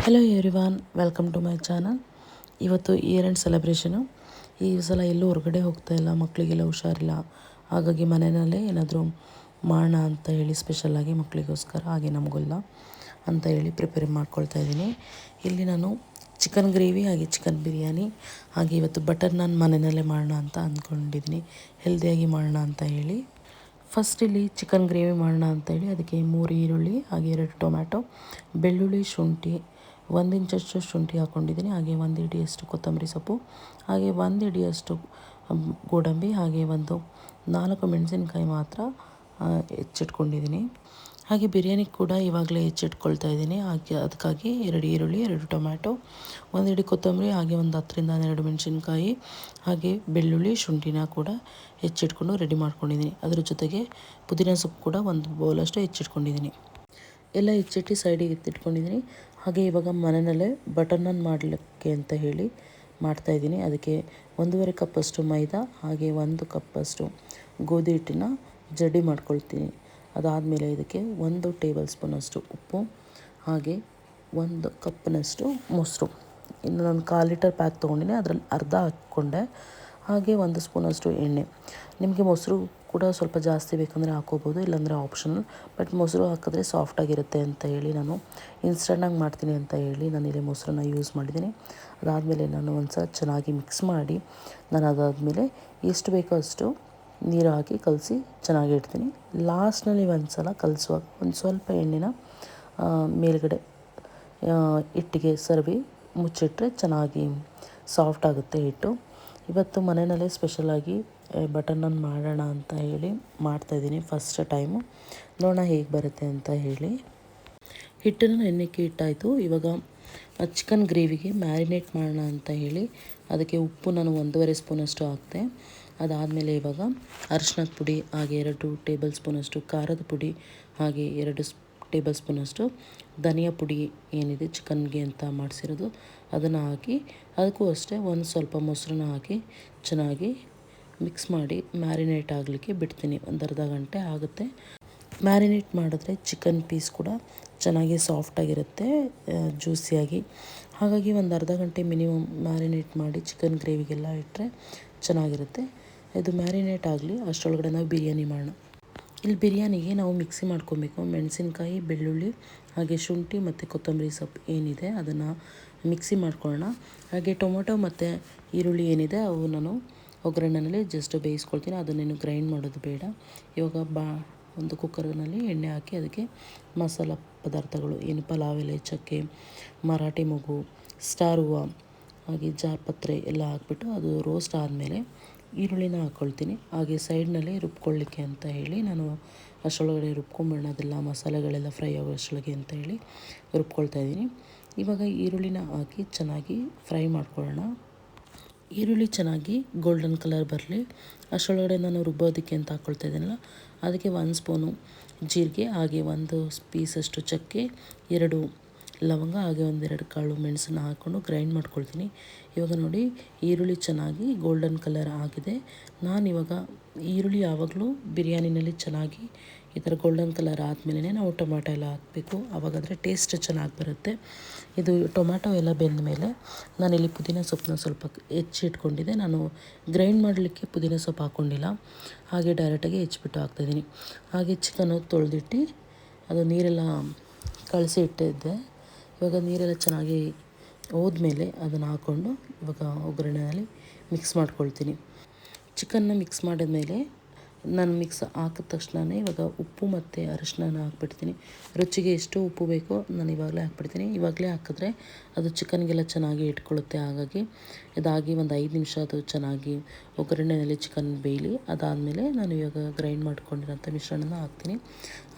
Hello everyone, welcome to my channel. ಇವತ್ತು year end celebration. ಈ ಸಲ ಎಲ್ಲೂ ಹೊರಗಡೆ ಹೋಗ್ತಾ ಇಲ್ಲ, ಮಕ್ಕಳಿಗೆಲ್ಲ ಹುಷಾರಿಲ್ಲ. ಹಾಗಾಗಿ ಮನೆಯಲ್ಲೇ ಏನಾದರೂ ಮಾಡೋಣ ಅಂತ ಹೇಳಿ ಸ್ಪೆಷಲಾಗಿ ಮಕ್ಕಳಿಗೋಸ್ಕರ ಹಾಗೆ ನಮಗೆಲ್ಲ ಅಂತ ಹೇಳಿ ಪ್ರಿಪೇರ್ ಮಾಡ್ಕೊಳ್ತಾ ಇದ್ದೀನಿ. ಇಲ್ಲಿ ನಾನು ಚಿಕನ್ ಗ್ರೇವಿ ಹಾಗೆ ಚಿಕನ್ ಬಿರಿಯಾನಿ ಹಾಗೆ ಇವತ್ತು ಬಟರ್ ನಾನ್ ಮನೆಯಲ್ಲೇ ಮಾಡೋಣ ಅಂತ ಅಂದ್ಕೊಂಡಿದ್ದೀನಿ, ಹೆಲ್ದಿಯಾಗಿ ಮಾಡೋಣ ಅಂತ ಹೇಳಿ. ಫಸ್ಟ್ ಇಲ್ಲಿ ಚಿಕನ್ ಗ್ರೇವಿ ಮಾಡೋಣ ಅಂತೇಳಿ ಅದಕ್ಕೆ 3 ಈರುಳ್ಳಿ ಹಾಗೆ 2 ಟೊಮ್ಯಾಟೊ, ಬೆಳ್ಳುಳ್ಳಿ, ಶುಂಠಿ, 1 ಇಂಚಷ್ಟು ಶುಂಠಿ ಹಾಕ್ಕೊಂಡಿದ್ದೀನಿ. ಹಾಗೆ 1 ಹಿಡಿಯಷ್ಟು ಕೊತ್ತಂಬರಿ ಸೊಪ್ಪು, ಹಾಗೆ 1 ಹಿಡಿಯಷ್ಟು ಗೋಡಂಬಿ, ಹಾಗೆ 4 ಮೆಣಸಿನ್ಕಾಯಿ ಮಾತ್ರ ಹೆಚ್ಚಿಟ್ಕೊಂಡಿದ್ದೀನಿ. ಹಾಗೆ ಬಿರಿಯಾನಿ ಕೂಡ ಇವಾಗಲೇ ಹೆಚ್ಚಿಟ್ಕೊಳ್ತಾ ಇದ್ದೀನಿ. ಹಾಗೆ ಅದಕ್ಕಾಗಿ 2 ಈರುಳ್ಳಿ, 2 ಟೊಮ್ಯಾಟೊ, 1 ಹಿಡಿ ಕೊತ್ತಂಬರಿ, ಹಾಗೆ 10ರಿಂದ 12 ಮೆಣಸಿನ್ಕಾಯಿ, ಹಾಗೆ ಬೆಳ್ಳುಳ್ಳಿ, ಶುಂಠಿನ ಕೂಡ ಹೆಚ್ಚಿಟ್ಕೊಂಡು ರೆಡಿ ಮಾಡ್ಕೊಂಡಿದ್ದೀನಿ. ಅದ್ರ ಜೊತೆಗೆ ಪುದೀನ ಸೊಪ್ಪು ಕೂಡ 1 ಬೌಲಷ್ಟು ಹೆಚ್ಚಿಟ್ಕೊಂಡಿದ್ದೀನಿ. ಎಲ್ಲ ಹೆಚ್ಚಿಟ್ಟು ಸೈಡಿಗೆ ಎತ್ತಿಟ್ಕೊಂಡಿದ್ದೀನಿ. ಹಾಗೆ ಇವಾಗ ಮನೆಯಲ್ಲೇ ಬಟರ್ ನಾನ್ ಮಾಡಲಿಕ್ಕೆ ಅಂತ ಹೇಳಿ ಮಾಡ್ತಾಯಿದ್ದೀನಿ. ಅದಕ್ಕೆ 1.5 ಕಪ್ಪಷ್ಟು ಮೈದಾ ಹಾಗೆ 1 ಕಪ್ಪಷ್ಟು ಗೋಧಿ ಹಿಟ್ಟನ್ನ ಜಡಿ ಮಾಡ್ಕೊಳ್ತೀನಿ. ಅದಾದಮೇಲೆ ಇದಕ್ಕೆ 1 ಟೇಬಲ್ ಸ್ಪೂನಷ್ಟು ಉಪ್ಪು, ಹಾಗೆ 1 ಕಪ್ನಷ್ಟು ಮೊಸರು. ಇನ್ನು ನಾನು 1/4 ಲೀಟರ್ ಪ್ಯಾಕ್ ತೊಗೊಂಡಿನಿ, ಅದರಲ್ಲಿ ಅರ್ಧ ಹಾಕ್ಕೊಂಡೆ. ಹಾಗೆ 1 ಸ್ಪೂನಷ್ಟು ಎಣ್ಣೆ. ನಿಮಗೆ ಮೊಸರು ಕೂಡ ಸ್ವಲ್ಪ ಜಾಸ್ತಿ ಬೇಕಂದರೆ ಹಾಕ್ಕೋಬೋದು, ಇಲ್ಲಾಂದರೆ ಆಪ್ಷನಲ್. ಬಟ್ ಮೊಸರು ಹಾಕಿದ್ರೆ ಸಾಫ್ಟಾಗಿರುತ್ತೆ ಅಂತ ಹೇಳಿ ನಾನು ಇನ್ಸ್ಟೆಂಟಾಗಿ ಮಾಡ್ತೀನಿ ಅಂತ ಹೇಳಿ ನಾನಿಲ್ಲಿ ಮೊಸರನ್ನ ಯೂಸ್ ಮಾಡಿದ್ದೀನಿ. ಅದಾದಮೇಲೆ ನಾನು ಒಂದು ಸಲ ಚೆನ್ನಾಗಿ ಮಿಕ್ಸ್ ಮಾಡಿ ನಾನು ಅದಾದಮೇಲೆ ಎಷ್ಟು ಬೇಕೋ ಅಷ್ಟು ನೀರು ಹಾಕಿ ಕಲಸಿ ಚೆನ್ನಾಗಿ ಇಡ್ತೀನಿ. ಲಾಸ್ಟ್ನಲ್ಲಿ ಒಂದು ಸಲ ಕಲಿಸುವಾಗ ಒಂದು ಸ್ವಲ್ಪ ಎಣ್ಣೆನ ಮೇಲ್ಗಡೆ ಹಿಟ್ಟಿಗೆ ಸರವಿ ಮುಚ್ಚಿಟ್ರೆ ಚೆನ್ನಾಗಿ ಸಾಫ್ಟ್ ಆಗುತ್ತೆ ಹಿಟ್ಟು. ಇವತ್ತು ಮನೆಯಲ್ಲೇ ಸ್ಪೆಷಲಾಗಿ ಬಟರ್ ನಾನ್ ಮಾಡೋಣ ಅಂತ ಹೇಳಿ ಮಾಡ್ತಾಯಿದ್ದೀನಿ ಫಸ್ಟ್ ಟೈಮು. ನೋಡೋಣ ಹೇಗೆ ಬರುತ್ತೆ ಅಂತ ಹೇಳಿ. ಹಿಟ್ಟನ್ನು ನೆನೆಕ್ಕೆ ಇಟ್ಟಾಯಿತು. ಇವಾಗ ಚಿಕನ್ ಗ್ರೇವಿಗೆ ಮ್ಯಾರಿನೇಟ್ ಮಾಡೋಣ ಅಂತ ಹೇಳಿ ಅದಕ್ಕೆ ಉಪ್ಪು ನಾನು 1.5 ಸ್ಪೂನಷ್ಟು ಹಾಕಿದೆ. ಅದಾದಮೇಲೆ ಇವಾಗ ಅರಿಶಿನದ ಪುಡಿ, ಹಾಗೆ 2 ಟೇಬಲ್ ಸ್ಪೂನಷ್ಟು ಖಾರದ ಪುಡಿ, ಹಾಗೆ 2 ಟೇಬಲ್ ಸ್ಪೂನಷ್ಟು ಧನಿಯಾ ಪುಡಿ ಏನಿದೆ ಚಿಕನ್ಗೆ ಅಂತ ಮಾಡಿಸಿರೋದು ಅದನ್ನು ಹಾಕಿ, ಅದಕ್ಕೂ ಅಷ್ಟೇ ಒಂದು ಸ್ವಲ್ಪ ಮೊಸರನ್ನ ಹಾಕಿ ಚೆನ್ನಾಗಿ ಮಿಕ್ಸ್ ಮಾಡಿ ಮ್ಯಾರಿನೇಟ್ ಆಗಲಿಕ್ಕೆ ಬಿಡ್ತೀನಿ. ಒಂದು ಅರ್ಧ ಗಂಟೆ ಆಗುತ್ತೆ. ಮ್ಯಾರಿನೇಟ್ ಮಾಡಿದ್ರೆ ಚಿಕನ್ ಪೀಸ್ ಕೂಡ ಚೆನ್ನಾಗಿ ಸಾಫ್ಟಾಗಿರುತ್ತೆ, ಜ್ಯೂಸಿಯಾಗಿ. ಹಾಗಾಗಿ ಒಂದು ಅರ್ಧ ಗಂಟೆ ಮಿನಿಮಮ್ ಮ್ಯಾರಿನೇಟ್ ಮಾಡಿ ಚಿಕನ್ ಗ್ರೇವಿಗೆಲ್ಲ ಇಟ್ಟರೆ ಚೆನ್ನಾಗಿರುತ್ತೆ. ಇದು ಮ್ಯಾರಿನೇಟ್ ಆಗಲಿ, ಅಷ್ಟರೊಳಗಡೆ ನಾವು ಬಿರಿಯಾನಿ ಮಾಡೋಣ. ಇಲ್ಲಿ ಬಿರಿಯಾನಿಗೆ ನಾವು ಮಿಕ್ಸಿ ಮಾಡ್ಕೊಬೇಕು. ಮೆಣಸಿನ್ಕಾಯಿ, ಬೆಳ್ಳುಳ್ಳಿ, ಹಾಗೆ ಶುಂಠಿ ಮತ್ತು ಕೊತ್ತಂಬರಿ ಸೊಪ್ಪು ಏನಿದೆ ಅದನ್ನು ಮಿಕ್ಸಿ ಮಾಡ್ಕೊಳ್ಳೋಣ. ಹಾಗೆ ಟೊಮೊಟೊ ಮತ್ತು ಈರುಳ್ಳಿ ಏನಿದೆ ಅವು ನಾನು ಒಗ್ಗರಣೆಯಲ್ಲಿ ಜಸ್ಟ್ ಬೇಯಿಸ್ಕೊಳ್ತೀನಿ, ಅದನ್ನೇನು ಗ್ರೈಂಡ್ ಮಾಡೋದು ಬೇಡ. ಇವಾಗ ಒಂದು ಕುಕ್ಕರ್ನಲ್ಲಿ ಎಣ್ಣೆ ಹಾಕಿ ಅದಕ್ಕೆ ಮಸಾಲ ಪದಾರ್ಥಗಳು ಏನು ಪಲಾವ್ ಎಲೆ, ಚಕ್ಕೆ, ಮರಾಠಿ ಮೊಗ್ಗು, ಸ್ಟಾರ್ ಹೂವು, ಹಾಗೆ ಜಾಪತ್ರೆ ಎಲ್ಲ ಹಾಕ್ಬಿಟ್ಟು ಅದು ರೋಸ್ಟ್ ಆದಮೇಲೆ ಈರುಳ್ಳಿನ ಹಾಕ್ಕೊಳ್ತೀನಿ. ಹಾಗೆ ಸೈಡ್ನಲ್ಲಿ ರುಬ್ಕೊಳ್ಳಿಕ್ಕೆ ಅಂತ ಹೇಳಿ ನಾನು ಅಷ್ಟರೊಳಗಡೆ ರುಬ್ಕೊಂಬಿಡೋಣ, ಅದೆಲ್ಲ ಮಸಾಲೆಗಳೆಲ್ಲ ಫ್ರೈ ಆಗೋ ಅಷ್ಟರೊಳಗೆ ಅಂತ ಹೇಳಿ ರುಬ್ಕೊಳ್ತಾ ಇದ್ದೀನಿ. ಇವಾಗ ಈರುಳ್ಳಿನ ಹಾಕಿ ಚೆನ್ನಾಗಿ ಫ್ರೈ ಮಾಡ್ಕೊಳ್ಳೋಣ. ಈರುಳ್ಳಿ ಚೆನ್ನಾಗಿ ಗೋಲ್ಡನ್ ಕಲರ್ ಬರಲಿ ಅಷ್ಟರೊಳಗಡೆ ನಾನು ರುಬ್ಬೋದಕ್ಕೆ ಅಂತ ಹಾಕ್ಕೊಳ್ತಾ ಇದ್ದೀನಲ್ಲ ಅದಕ್ಕೆ 1 ಸ್ಪೂನು ಜೀರಿಗೆ, ಹಾಗೆ 1 ಪೀಸಷ್ಟು ಚಕ್ಕೆ, 2 ಲವಂಗ, ಹಾಗೆ 1-2 ಕಾಳು ಮೆಣಸನ್ನು ಹಾಕ್ಕೊಂಡು ಗ್ರೈಂಡ್ ಮಾಡ್ಕೊಳ್ತೀನಿ. ಇವಾಗ ನೋಡಿ ಈರುಳ್ಳಿ ಚೆನ್ನಾಗಿ ಗೋಲ್ಡನ್ ಕಲರ್ ಆಗಿದೆ. ನಾನಿವಾಗ ಈರುಳ್ಳಿ ಯಾವಾಗಲೂ ಬಿರಿಯಾನಿನಲ್ಲಿ ಚೆನ್ನಾಗಿ ಈ ಥರ ಗೋಲ್ಡನ್ ಕಲರ್ ಆದಮೇಲೆ ನಾವು ಟೊಮ್ಯಾಟೊ ಎಲ್ಲ ಹಾಕಬೇಕು, ಆವಾಗಾದರೆ ಟೇಸ್ಟ್ ಚೆನ್ನಾಗಿ ಬರುತ್ತೆ. ಇದು ಟೊಮ್ಯಾಟೊ ಎಲ್ಲ ಬೆಂದ ಮೇಲೆ ನಾನಿಲ್ಲಿ ಪುದೀನ ಸೊಪ್ಪನ್ನ ಸ್ವಲ್ಪ ಹೆಚ್ಚಿಟ್ಕೊಂಡಿದ್ದೆ. ನಾನು ಗ್ರೈಂಡ್ ಮಾಡಲಿಕ್ಕೆ ಪುದೀನ ಸೊಪ್ಪು ಹಾಕ್ಕೊಂಡಿಲ್ಲ, ಹಾಗೆ ಡೈರೆಕ್ಟಾಗಿ ಹೆಚ್ಚಿಬಿಟ್ಟು ಹಾಕ್ತಾಯಿದ್ದೀನಿ. ಹಾಗೆ ಚಿಕನ್ನು ತೊಳೆದಿಟ್ಟು ಅದು ನೀರೆಲ್ಲ ಕಲಸಿ ಇಟ್ಟಿದ್ದೆ. ಇವಾಗ ನೀರೆಲ್ಲ ಚೆನ್ನಾಗಿ ಹೋದ್ಮೇಲೆ ಅದನ್ನು ಹಾಕ್ಕೊಂಡು ಇವಾಗ ಒಗ್ಗರಣೆಯಲ್ಲಿ ಮಿಕ್ಸ್ ಮಾಡ್ಕೊಳ್ತೀನಿ. ಚಿಕನ್ನ ಮಿಕ್ಸ್ ಮಾಡಿದ್ಮೇಲೆ ನಾನು ಮಿಕ್ಸ್ ಹಾಕಿದ ತಕ್ಷಣವೇ ಇವಾಗ ಉಪ್ಪು ಮತ್ತು ಅರಿಶಿನ ಹಾಕ್ಬಿಡ್ತೀನಿ. ರುಚಿಗೆ ಎಷ್ಟು ಉಪ್ಪು ಬೇಕೋ ನಾನು ಇವಾಗಲೇ ಹಾಕ್ಬಿಡ್ತೀನಿ. ಇವಾಗಲೇ ಹಾಕಿದ್ರೆ ಅದು ಚಿಕನ್ಗೆಲ್ಲ ಚೆನ್ನಾಗಿ ಇಟ್ಕೊಳ್ಳುತ್ತೆ. ಹಾಗಾಗಿ ಇದಾಗಿ ಒಂದು 5 ನಿಮಿಷ ಅದು ಚೆನ್ನಾಗಿ ಒಗ್ಗರಣೆಯಲ್ಲಿ ಚಿಕನ್ ಬೇಯಲಿ. ಅದಾದಮೇಲೆ ನಾನು ಇವಾಗ ಗ್ರೈಂಡ್ ಮಾಡ್ಕೊಂಡಿರೋಂಥ ಮಿಶ್ರಣನ ಹಾಕ್ತೀನಿ.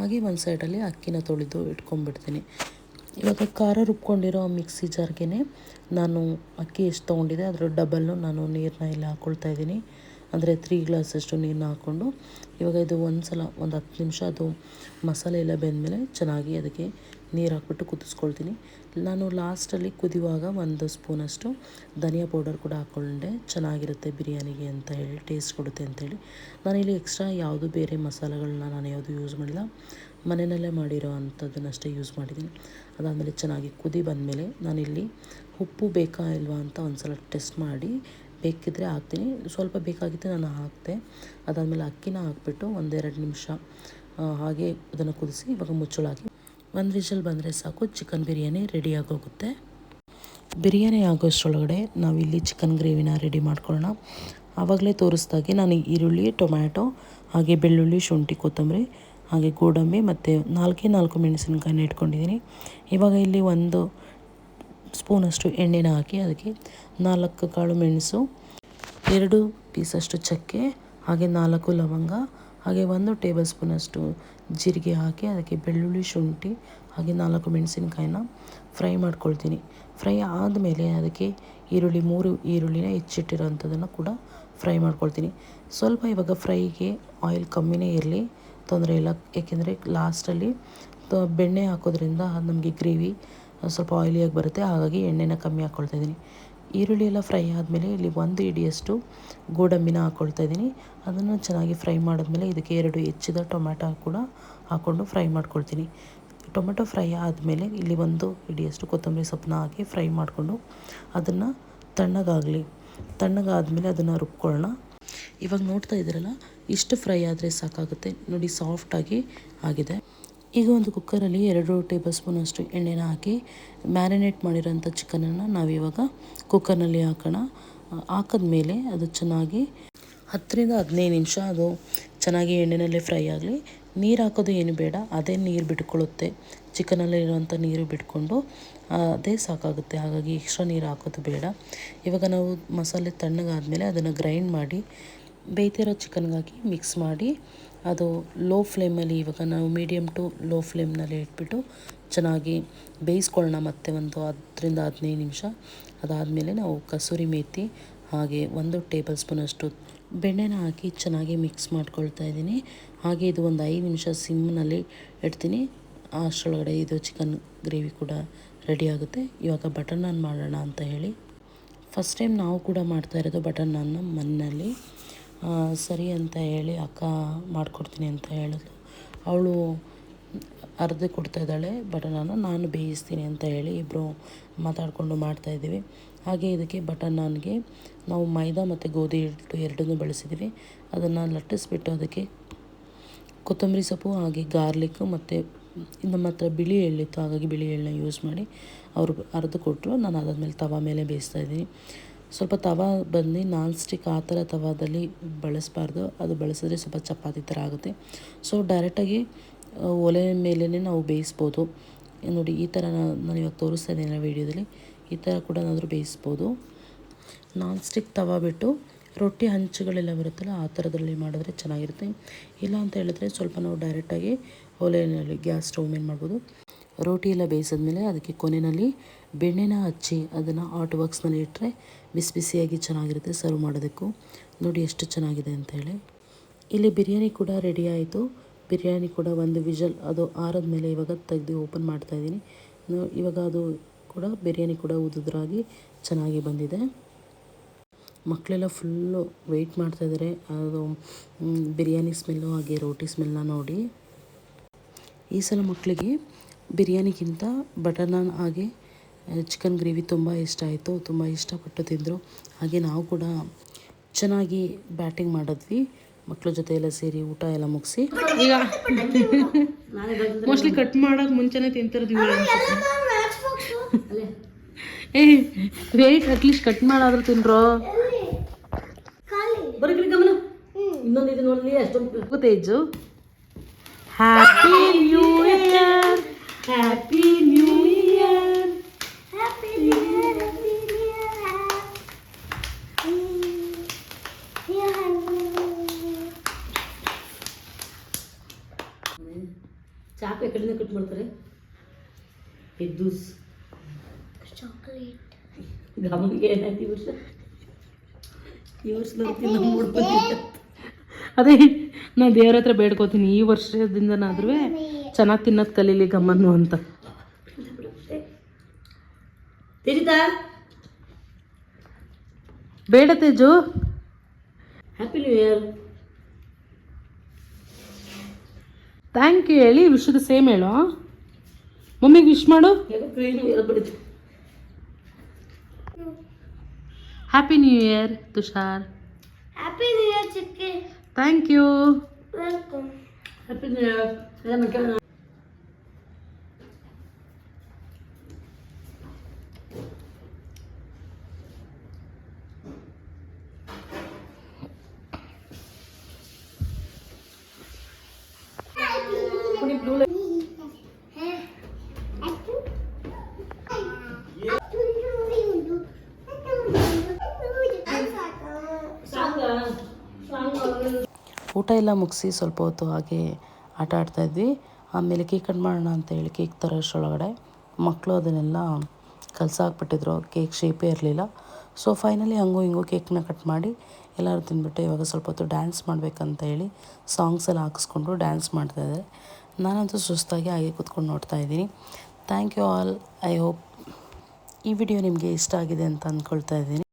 ಹಾಗೆ ಒಂದು ಸೈಡಲ್ಲಿ ಅಕ್ಕಿನ ತೊಳೆದು ಇಟ್ಕೊಂಡ್ಬಿಡ್ತೀನಿ. ಇವಾಗ ಖಾರ ರುಬ್ಕೊಂಡಿರೋ ಮಿಕ್ಸಿ ಜಾರ್ಗೆ ನಾನು ಅಕ್ಕಿ ಎಷ್ಟು ತೊಗೊಂಡಿದ್ದೆ ಅದರ ಡಬಲ್ಲು ನಾನು ನೀರನ್ನ ಇಲ್ಲಿ ಹಾಕ್ಕೊಳ್ತಾ ಇದ್ದೀನಿ. ಅಂದರೆ 3 ಗ್ಲಾಸಷ್ಟು ನೀರನ್ನ ಹಾಕ್ಕೊಂಡು ಇವಾಗ ಇದು ಒಂದು ಸಲ ಒಂದು 10 ನಿಮಿಷ ಅದು ಮಸಾಲೆ ಎಲ್ಲ ಬೆಂದಮೇಲೆ ಚೆನ್ನಾಗಿ ಅದಕ್ಕೆ ನೀರು ಹಾಕ್ಬಿಟ್ಟು ಕುದಿಸ್ಕೊಳ್ತೀನಿ. ನಾನು ಲಾಸ್ಟಲ್ಲಿ ಕುದಿಯುವಾಗ 1 ಸ್ಪೂನಷ್ಟು ಧನಿಯಾ ಪೌಡರ್ ಕೂಡ ಹಾಕ್ಕೊಂಡೆ, ಚೆನ್ನಾಗಿರುತ್ತೆ ಬಿರಿಯಾನಿಗೆ ಅಂತ ಹೇಳಿ, ಟೇಸ್ಟ್ ಕೊಡುತ್ತೆ ಅಂತೇಳಿ. ನಾನಿಲ್ಲಿ ಎಕ್ಸ್ಟ್ರಾ ಯಾವುದು ಬೇರೆ ಮಸಾಲೆಗಳನ್ನ ನಾನು ಯಾವುದು ಯೂಸ್ ಮಾಡಿಲ್ಲ. ಮನೆಯಲ್ಲೇ ಮಾಡಿರೋ ಅಂಥದ್ದನ್ನಷ್ಟೇ ಯೂಸ್ ಮಾಡಿದ್ದೀನಿ. ಅದಾದಮೇಲೆ ಚೆನ್ನಾಗಿ ಕುದಿ ಬಂದಮೇಲೆ ನಾನಿಲ್ಲಿ ಉಪ್ಪು ಬೇಕಾ ಇಲ್ವಾ ಅಂತ ಒಂದು ಸಲ ಟೆಸ್ಟ್ ಮಾಡಿ ಬೇಕಿದ್ದರೆ ಹಾಕ್ತೀನಿ. ಸ್ವಲ್ಪ ಬೇಕಾಗಿತ್ತು ನಾನು ಹಾಕಿದೆ. ಅದಾದಮೇಲೆ ಅಕ್ಕಿನ ಹಾಕ್ಬಿಟ್ಟು 1-2 ನಿಮಿಷ ಹಾಗೆ ಅದನ್ನು ಕುದಿಸಿ ಇವಾಗ ಮುಚ್ಚಳಾಗಿ 1 ವಿಷಲ್ ಬಂದರೆ ಸಾಕು, ಚಿಕನ್ ಬಿರಿಯಾನಿ ರೆಡಿಯಾಗೋಗುತ್ತೆ. ಬಿರಿಯಾನಿ ಆಗೋಷ್ಟರೊಳಗಡೆ ನಾವಿಲ್ಲಿ ಚಿಕನ್ ಗ್ರೇವಿನ ರೆಡಿ ಮಾಡ್ಕೊಳ್ಳೋಣ. ಆವಾಗಲೇ ತೋರಿಸ್ದಾಗೆ ನಾನು ಈರುಳ್ಳಿ, ಟೊಮ್ಯಾಟೊ, ಹಾಗೆ ಬೆಳ್ಳುಳ್ಳಿ, ಶುಂಠಿ, ಕೊತ್ತಂಬರಿ, ಹಾಗೆ ಗೋಡಂಬಿ ಮತ್ತು 4 ಮೆಣಸಿನಕಾಯಿನ ಇಟ್ಕೊಂಡಿದ್ದೀನಿ. ಇವಾಗ ಇಲ್ಲಿ 1 ಸ್ಪೂನಷ್ಟು ಎಣ್ಣೆನ ಹಾಕಿ ಅದಕ್ಕೆ 4 ಕಾಳು ಮೆಣಸು, 2 ಪೀಸಷ್ಟು ಚಕ್ಕೆ, ಹಾಗೆ 4 ಲವಂಗ, ಹಾಗೆ 1 ಟೇಬಲ್ ಸ್ಪೂನಷ್ಟು ಜೀರಿಗೆ ಹಾಕಿ ಅದಕ್ಕೆ ಬೆಳ್ಳುಳ್ಳಿ, ಶುಂಠಿ, ಹಾಗೆ 4 ಮೆಣಸಿನಕಾಯಿನ ಫ್ರೈ ಮಾಡ್ಕೊಳ್ತೀನಿ. ಫ್ರೈ ಆದಮೇಲೆ ಅದಕ್ಕೆ 3 ಈರುಳ್ಳಿನ ಹೆಚ್ಚಿಟ್ಟಿರೋಂಥದ್ದನ್ನು ಕೂಡ ಫ್ರೈ ಮಾಡ್ಕೊಳ್ತೀನಿ. ಸ್ವಲ್ಪ ಇವಾಗ ಫ್ರೈಗೆ ಆಯಿಲ್ ಕಮ್ಮಿನೇ ಇರಲಿ, ತೊಂದರೆ ಇಲ್ಲ. ಏಕೆಂದರೆ ಲಾಸ್ಟಲ್ಲಿ ಬೆಣ್ಣೆ ಹಾಕೋದ್ರಿಂದ ನಮಗೆ ಗ್ರೇವಿ ಸ್ವಲ್ಪ ಆಯಿಲಿಯಾಗಿ ಬರುತ್ತೆ. ಹಾಗಾಗಿ ಎಣ್ಣೆನ ಕಮ್ಮಿ ಹಾಕ್ಕೊಳ್ತಾಯಿದ್ದೀನಿ. ಈರುಳ್ಳಿ ಎಲ್ಲ ಫ್ರೈ ಆದಮೇಲೆ ಇಲ್ಲಿ 1 ಹಿಡಿಯಷ್ಟು ಗೋಡಂಬಿನ ಹಾಕ್ಕೊಳ್ತಾ ಇದ್ದೀನಿ. ಅದನ್ನು ಚೆನ್ನಾಗಿ ಫ್ರೈ ಮಾಡಿದ್ಮೇಲೆ ಇದಕ್ಕೆ 2 ಹೆಚ್ಚಿದ ಟೊಮ್ಯಾಟೊ ಕೂಡ ಹಾಕ್ಕೊಂಡು ಫ್ರೈ ಮಾಡ್ಕೊಳ್ತೀನಿ. ಟೊಮೆಟೊ ಫ್ರೈ ಆದಮೇಲೆ ಇಲ್ಲಿ 1 ಹಿಡಿಯಷ್ಟು ಕೊತ್ತಂಬರಿ ಸೊಪ್ಪನ್ನ ಹಾಕಿ ಫ್ರೈ ಮಾಡಿಕೊಂಡು ಅದನ್ನು ತಣ್ಣಗಾದಮೇಲೆ ಅದನ್ನು ರುಬ್ಕೊಳ್ಳೋಣ. ಇವಾಗ ನೋಡ್ತಾ ಇದ್ದೀರಲ್ಲ, ಇಷ್ಟು ಫ್ರೈ ಆದರೆ ಸಾಕಾಗುತ್ತೆ ನೋಡಿ, ಸಾಫ್ಟಾಗಿ ಆಗಿದೆ. ಈಗ ಒಂದು ಕುಕ್ಕರಲ್ಲಿ 2 ಟೇಬಲ್ ಸ್ಪೂನಷ್ಟು ಎಣ್ಣೆನ ಹಾಕಿ ಮ್ಯಾರಿನೇಟ್ ಮಾಡಿರೋಂಥ ಚಿಕನನ್ನು ನಾವಿವಾಗ ಕುಕ್ಕರ್ನಲ್ಲಿ ಹಾಕೋಣ. ಹಾಕಿದ್ಮೇಲೆ ಅದು ಚೆನ್ನಾಗಿ 10-15 ನಿಮಿಷ ಅದು ಚೆನ್ನಾಗಿ ಎಣ್ಣೆನಲ್ಲೇ ಫ್ರೈ ಆಗಲಿ. ನೀರು ಹಾಕೋದು ಏನು ಬೇಡ, ಅದೇ ನೀರು ಬಿಟ್ಕೊಳ್ಳುತ್ತೆ. ಚಿಕನಲ್ಲಿರುವಂಥ ನೀರು ಬಿಟ್ಕೊಂಡು ಅದೇ ಸಾಕಾಗುತ್ತೆ. ಹಾಗಾಗಿ ಎಕ್ಸ್ಟ್ರಾ ನೀರು ಹಾಕೋದು ಬೇಡ. ಇವಾಗ ನಾವು ಮಸಾಲೆ ತಣ್ಣಗಾದಮೇಲೆ ಅದನ್ನು ಗ್ರೈಂಡ್ ಮಾಡಿ ಬೇಯ್ತಿರೋ ಚಿಕನ್ಗಾಗಿ ಮಿಕ್ಸ್ ಮಾಡಿ ಅದು ಲೋ ಫ್ಲೇಮಲ್ಲಿ, ಇವಾಗ ನಾವು ಮೀಡಿಯಮ್ ಟು ಲೋ ಫ್ಲೇಮ್ನಲ್ಲಿ ಇಟ್ಬಿಟ್ಟು ಚೆನ್ನಾಗಿ ಬೇಯಿಸ್ಕೊಳ್ಳೋಣ. ಮತ್ತೆ ಒಂದು 10-15 ನಿಮಿಷ. ಅದಾದಮೇಲೆ ನಾವು ಕಸೂರಿ ಮೇಥಿ ಹಾಗೆ 1 ಟೇಬಲ್ ಸ್ಪೂನಷ್ಟು ಬೆಣ್ಣೆನ ಹಾಕಿ ಚೆನ್ನಾಗಿ ಮಿಕ್ಸ್ ಮಾಡ್ಕೊಳ್ತಾ ಇದ್ದೀನಿ. ಹಾಗೆ ಇದು ಒಂದು 5 ನಿಮಿಷ ಸಿಮ್ನಲ್ಲಿ ಇಡ್ತೀನಿ. ಅಷ್ಟರೊಳಗಡೆ ಇದು ಚಿಕನ್ ಗ್ರೇವಿ ಕೂಡ ರೆಡಿ ಆಗುತ್ತೆ. ಇವಾಗ ಬಟರ್ ನಾನ್ ಮಾಡೋಣ ಅಂತ ಹೇಳಿ ಫಸ್ಟ್ ಟೈಮ್ ನಾವು ಕೂಡ ಮಾಡ್ತಾ ಇರೋದು ಬಟರ್ ನಾನ್ನ ಮನೆಯಲ್ಲಿ. ಸರಿ ಅಂತ ಹೇಳಿ ಅಕ್ಕ ಮಾಡಿಕೊಡ್ತೀನಿ ಅಂತ ಹೇಳಿದ್ಲು. ಅವಳು ಅರ್ಧ ಕೊಡ್ತಾಯಿದ್ದಾಳೆ ಬಟರ್ ನಾನ್ನ, ನಾನು ಬೇಯಿಸ್ತೀನಿ ಅಂತ ಹೇಳಿ ಇಬ್ಬರು ಮಾತಾಡಿಕೊಂಡು ಮಾಡ್ತಾಯಿದ್ದೀವಿ. ಹಾಗೆ ಇದಕ್ಕೆ ಬಟರ್ ನಾನ್ಗೆ ನಾವು ಮೈದಾ ಮತ್ತು ಗೋಧಿ ಹಿಟ್ಟು ಎರಡನ್ನೂ ಬಳಸಿದ್ದೀವಿ. ಅದನ್ನು ಲಟ್ಟಿಸ್ಬಿಟ್ಟು ಅದಕ್ಕೆ ಕೊತ್ತಂಬರಿ ಸೊಪ್ಪು ಹಾಗೆ ಗಾರ್ಲಿಕ್ಕು ಮತ್ತು ನಮ್ಮ ಹತ್ರ ಬಿಳಿ ಎಳ್ಳಿತ್ತು, ಹಾಗಾಗಿ ಬಿಳಿ ಎಳ್ಳನ್ನ ಯೂಸ್ ಮಾಡಿ ಅವರು ಅರ್ಧ ಕೊಟ್ಟರು. ನಾನು ಅದಾದಮೇಲೆ ತವಾ ಮೇಲೆ ಬೇಯಿಸ್ತಾಯಿದ್ದೀನಿ. ಸ್ವಲ್ಪ ತವಾ ಬಂದು ನಾನ್ ಸ್ಟಿಕ್ ಆ ಥರ ತವಾದಲ್ಲಿ ಬಳಸಬಾರ್ದು, ಅದು ಬಳಸಿದ್ರೆ ಸ್ವಲ್ಪ ಚಪಾತಿ ಥರ ಆಗುತ್ತೆ. ಸೊ ಡೈರೆಕ್ಟಾಗಿ ಒಲೆ ಮೇಲೇ ನಾವು ಬೇಯಿಸ್ಬೋದು. ನೋಡಿ, ಈ ಥರ ನಾನು ಇವಾಗ ತೋರಿಸ್ತಾ ಇದ್ದೀನಿ ವೀಡಿಯೋದಲ್ಲಿ, ಈ ಥರ ಕೂಡ ಏನಾದರೂ ಬೇಯಿಸ್ಬೋದು. ನಾನ್ ಸ್ಟಿಕ್ ತವಾ ಬಿಟ್ಟು ರೊಟ್ಟಿ ಹಂಚುಗಳೆಲ್ಲ ಬರುತ್ತಲ್ಲ ಆ ಥರದಲ್ಲಿ ಮಾಡಿದ್ರೆ ಚೆನ್ನಾಗಿರುತ್ತೆ. ಇಲ್ಲ ಅಂತ ಹೇಳಿದ್ರೆ ಸ್ವಲ್ಪ ನಾವು ಡೈರೆಕ್ಟಾಗಿ ಒಲೆಯಲ್ಲಿ ಗ್ಯಾಸ್ ಸ್ಟವ್ ಮೇಲೆ ಮಾಡ್ಬೋದು. ರೋಟಿ ಎಲ್ಲ ಬೇಯಿಸಿದ್ಮೇಲೆ ಅದಕ್ಕೆ ಕೊನೆಯಲ್ಲಿ ಬೆಣ್ಣೆನ ಹಚ್ಚಿ ಅದನ್ನು ಹಾಟ್ ಬಾಕ್ಸ್ನಲ್ಲಿ ಇಟ್ಟರೆ ಬಿಸಿ ಬಿಸಿಯಾಗಿ ಚೆನ್ನಾಗಿರುತ್ತೆ ಸರ್ವ್ ಮಾಡೋದಕ್ಕೂ. ನೋಡಿ ಎಷ್ಟು ಚೆನ್ನಾಗಿದೆ ಅಂತೇಳಿ. ಇಲ್ಲಿ ಬಿರಿಯಾನಿ ಕೂಡ ರೆಡಿ ಆಯಿತು. ಬಿರಿಯಾನಿ ಕೂಡ 1 ವಿಷಲ್ ಅದು ಆರಿದ್ಮೇಲೆ ಇವಾಗ ತೆಗೆದು ಓಪನ್ ಮಾಡ್ತಾಯಿದ್ದೀನಿ. ಇವಾಗ ಅದು ಕೂಡ ಬಿರಿಯಾನಿ ಕೂಡ ಉದುದ್ರಾಗಿ ಚೆನ್ನಾಗಿ ಬಂದಿದೆ. ಮಕ್ಕಳೆಲ್ಲ ಫುಲ್ಲು ವೆಯ್ಟ್ ಮಾಡ್ತಾಯಿದ್ದಾರೆ ಅದು ಬಿರಿಯಾನಿ ಸ್ಮೆಲ್ಲು ಹಾಗೆ ರೋಟಿ ಸ್ಮೆಲ್ನ ನೋಡಿ. ಈ ಸಲ ಮಕ್ಕಳಿಗೆ ಬಿರಿಯಾನಿಗಿಂತ ಬಟರ್ ನಾನ್ ಹಾಗೆ ಚಿಕನ್ ಗ್ರೇವಿ ತುಂಬ ಇಷ್ಟ ಆಯಿತು, ತುಂಬ ಇಷ್ಟಪಟ್ಟು ತಿಂದರು. ಹಾಗೆ ನಾವು ಕೂಡ ಚೆನ್ನಾಗಿ ಬ್ಯಾಟಿಂಗ್ ಮಾಡಿದ್ವಿ ಮಕ್ಕಳ ಜೊತೆ ಎಲ್ಲ ಸೇರಿ ಊಟ ಎಲ್ಲ ಮುಗಿಸಿ. ಈಗ ಮೋಸ್ಟ್ಲಿ ಕಟ್ ಮಾಡೋಕೆ ಮುಂಚೆನೇ ತಿಂತಿರ್ತೀವಿ ವೇಟ್, ಅಟ್ಲೀಸ್ಟ್ ಕಟ್ ಮಾಡಾದ್ರೂ ತಿನ್ರೋ. ಬರೀ ಗಮನ ಇನ್ನೊಂದು ಇದು ನೋಡಿ ಅಷ್ಟೊಂದು Teju. Happy new year, happy new year, happy new year, ಚಾಕು ಕಡೆಯಿಂದ ಕಟ್ ಮಾಡ್ತಾರೆ. ಚಾಕ್ಲೇಟ್ ಗಮನಿಗೆ ಏನಾಯ್ತು ಈ ವರ್ಷ ಅದೇ ನಾನು ದೇವ್ರ ಹತ್ರ ಬೇಡ್ಕೋತೀನಿ, ಈ ವರ್ಷದಿಂದನಾದ್ರೂ ಚೆನ್ನಾಗಿ ತಿನ್ನೋದು ಕಲೀಲಿ ಗಮ್ಮನ್ನು ಅಂತ. ತೇಜಿತಾ ಬೇಡ Teju. Happy new year. Thank you ಹೇಳಿ ವಿಶ್ವದ ಸೇಮ್ ಹೇಳು. ಮಮ್ಮಿಗೆ ವಿಶ್ ಮಾಡು. Happy new year Tushar. Happy new year ಚಿಕ್ಕಿ. Thank you. Welcome. Happy new year. ಊಟ ಎಲ್ಲ ಮುಗಿಸಿ ಸ್ವಲ್ಪ ಹೊತ್ತು ಹಾಗೆ ಆಟ ಆಡ್ತಾಯಿದ್ವಿ. ಆಮೇಲೆ ಕೇಕ್ ಕಟ್ ಮಾಡೋಣ ಅಂತೇಳಿ ಕೇಕ್ ತರೋಷ್ಟರೊಳಗಡೆ ಮಕ್ಕಳು ಅದನ್ನೆಲ್ಲ ಕಲಸಾಕ್ಬಿಟ್ಟಿದ್ರು. ಕೇಕ್ ಶೇಪೇ ಇರಲಿಲ್ಲ. ಸೊ ಫೈನಲಿ ಹಂಗೂ ಹಿಂಗೂ ಕೇಕ್ನ ಕಟ್ ಮಾಡಿ ಎಲ್ಲರೂ ತಿಂದ್ಬಿಟ್ಟು ಇವಾಗ ಸ್ವಲ್ಪ ಹೊತ್ತು ಡ್ಯಾನ್ಸ್ ಮಾಡಬೇಕಂತ ಹೇಳಿ ಸಾಂಗ್ಸ್ ಎಲ್ಲ ಹಾಕಿಸ್ಕೊಂಡು ಡ್ಯಾನ್ಸ್ ಮಾಡ್ತಾಯಿದ್ದಾರೆ. ನಾನಂತೂ ಸುಸ್ತಾಗಿ ಹಾಗೆ ಕೂತ್ಕೊಂಡು ನೋಡ್ತಾಯಿದ್ದೀನಿ. Thank you all. I hope ಈ ವಿಡಿಯೋ ನಿಮಗೆ ಇಷ್ಟ ಆಗಿದೆ ಅಂತ ಅಂದ್ಕೊಳ್ತಾ ಇದ್ದೀನಿ.